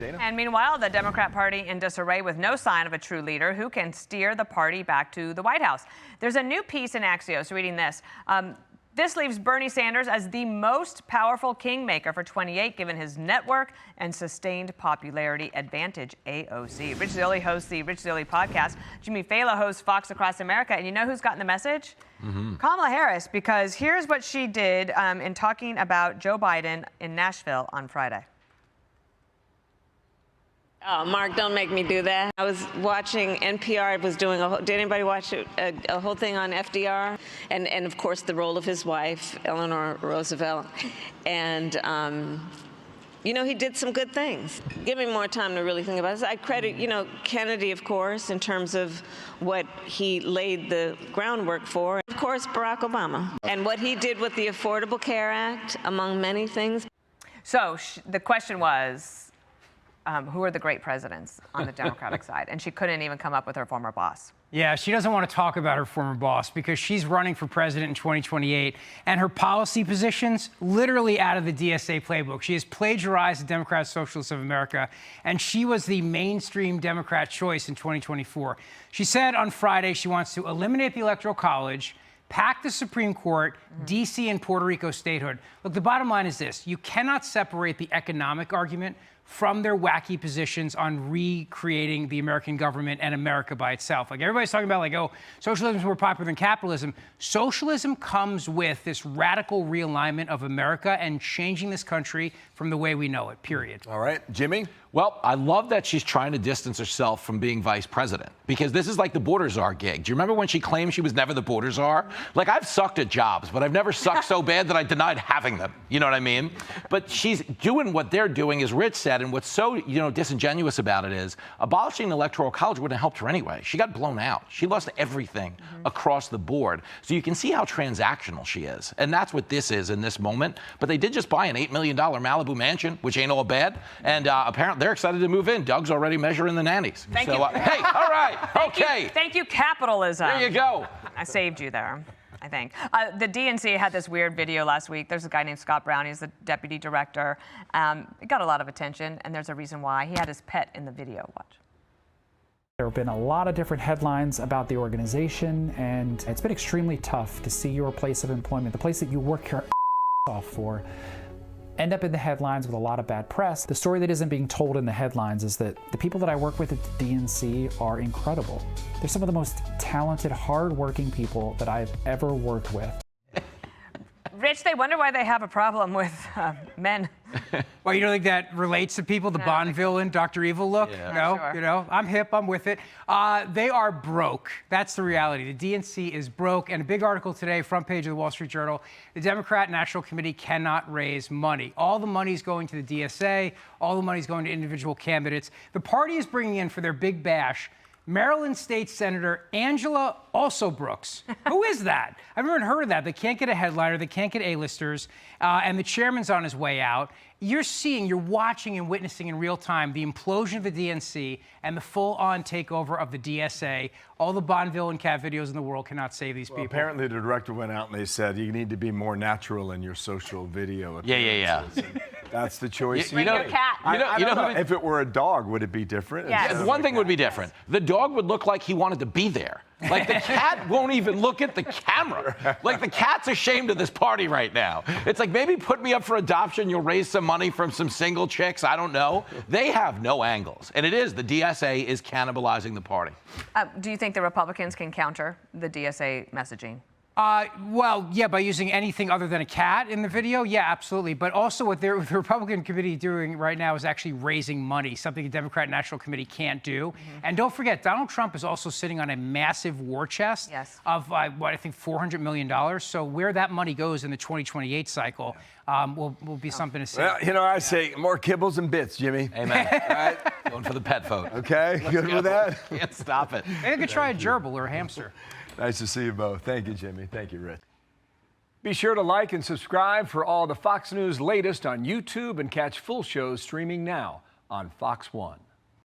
Dana? And meanwhile, the Democrat Party in disarray with no sign of a true leader who can steer the party back to the White House. There's a new piece in Axios reading this. This leaves Bernie Sanders as the most powerful kingmaker for 28, given his network and sustained popularity advantage, AOC. Rich Zeoli hosts the Rich Zeoli podcast. Jimmy Failla hosts Fox Across America. And you know who's gotten the message? Kamala Harris, because here's what she did in talking about Joe Biden in Nashville on Friday. Oh, Mark, don't make me do that. I was watching NPR. It was doing did anybody watch a whole thing on FDR? And of course, the role of his wife, Eleanor Roosevelt. And, you know, he did some good things. Give me more time to really think about this. I credit, you know, Kennedy, of course, in terms of what he laid the groundwork for. Of course, Barack Obama. And what he did with the Affordable Care Act, among many things. So the question was, who are the great presidents on the Democratic side? And she couldn't even come up with her former boss. Yeah, she doesn't want to talk about her former boss because she's running for president in 2028, and her policy positions literally out of the DSA playbook. She has plagiarized the Democratic Socialists of America, and she was the mainstream Democrat choice in 2024. She said on Friday she wants to eliminate the Electoral College, pack the Supreme Court, D.C. and Puerto Rico statehood. Look, the bottom line is this. You cannot separate the economic argument from their wacky positions on recreating the American government and America by itself. Like, everybody's talking about, like, oh, socialism is more popular than capitalism. Socialism comes with this radical realignment of America and changing this country from the way we know it, period. All right, Jimmy? Well, I love that she's trying to distance herself from being vice president, because this is like the border czar gig. Do you remember when she claimed she was never the border czar? Like, I've sucked at jobs, but I've never sucked so bad that I denied having them. You know what I mean? But she's doing what they're doing, as Rich said, and what's so, disingenuous about it is abolishing the Electoral College wouldn't have helped her anyway. She got blown out. She lost everything across the board. So you can see how transactional she is. And that's what this is in this moment. But they did just buy an $8 million Malibu mansion, which ain't all bad. And apparently they're excited to move in. Doug's already measuring the nannies. Thank you. Hey, all right. Okay. Thank you, capitalism. There you go. I saved you there, I think. The DNC had this weird video last week. There's a guy named Scott Brown. He's the deputy director. It got a lot of attention, and there's a reason why. He had his pet in the video. Watch. There have been a lot of different headlines about the organization, and it's been extremely tough to see your place of employment, the place that you work your off for, end up in the headlines with a lot of bad press. The story that isn't being told in the headlines is that the people that I work with at the DNC are incredible. They're some of the most talented, hard-working people that I've ever worked with. Rich, they wonder why they have a problem with men. Well, you don't think that relates to people? The Bond villain, Dr. Evil look? Yeah. No, Sure. I'm hip, I'm with it. They are broke. That's the reality. The DNC is broke. And a big article today, front page of the Wall Street Journal, the Democrat National Committee cannot raise money. All the money's going to the DSA. All the money's going to individual candidates. The party is bringing in for their big bash Maryland State Senator Angela also Brooks. Who is that? I've never heard of that. They can't get a headliner. They can't get A-listers. And the chairman's on his way out. You're watching and witnessing in real time the implosion of the DNC and the full-on takeover of the DSA. All the Bonneville and cat videos in the world cannot save these people. Apparently, the director went out and they said, you need to be more natural in your social video. Yeah. That's the choice. Bring your cat. I don't know. If it were a dog, would it be different? Yes. One thing would be different. The dog would look like he wanted to be there. Like, the cat won't even look at the camera. Like, the cat's ashamed of this party right now. It's like, maybe put me up for adoption. You'll raise some money from some single chicks. I don't know. They have no angles. And it is. The DSA is cannibalizing the party. Do you think the Republicans can counter the DSA messaging? Well, yeah, by using anything other than a cat in the video, yeah, absolutely. But also what the Republican committee doing right now is actually raising money, something the Democrat National Committee can't do. And don't forget, Donald Trump is also sitting on a massive war chest of, what I think, $400 million. So where that money goes in the 2028 cycle will be something to see. Well, I say more kibbles and bits, Jimmy. Amen. All right. Going for the pet vote. Okay, good with that? Can't stop it. Maybe I could try a gerbil or a hamster. Nice to see you both. Thank you, Jimmy. Thank you, Rich. Be sure to like and subscribe for all the Fox News latest on YouTube and catch full shows streaming now on Fox One.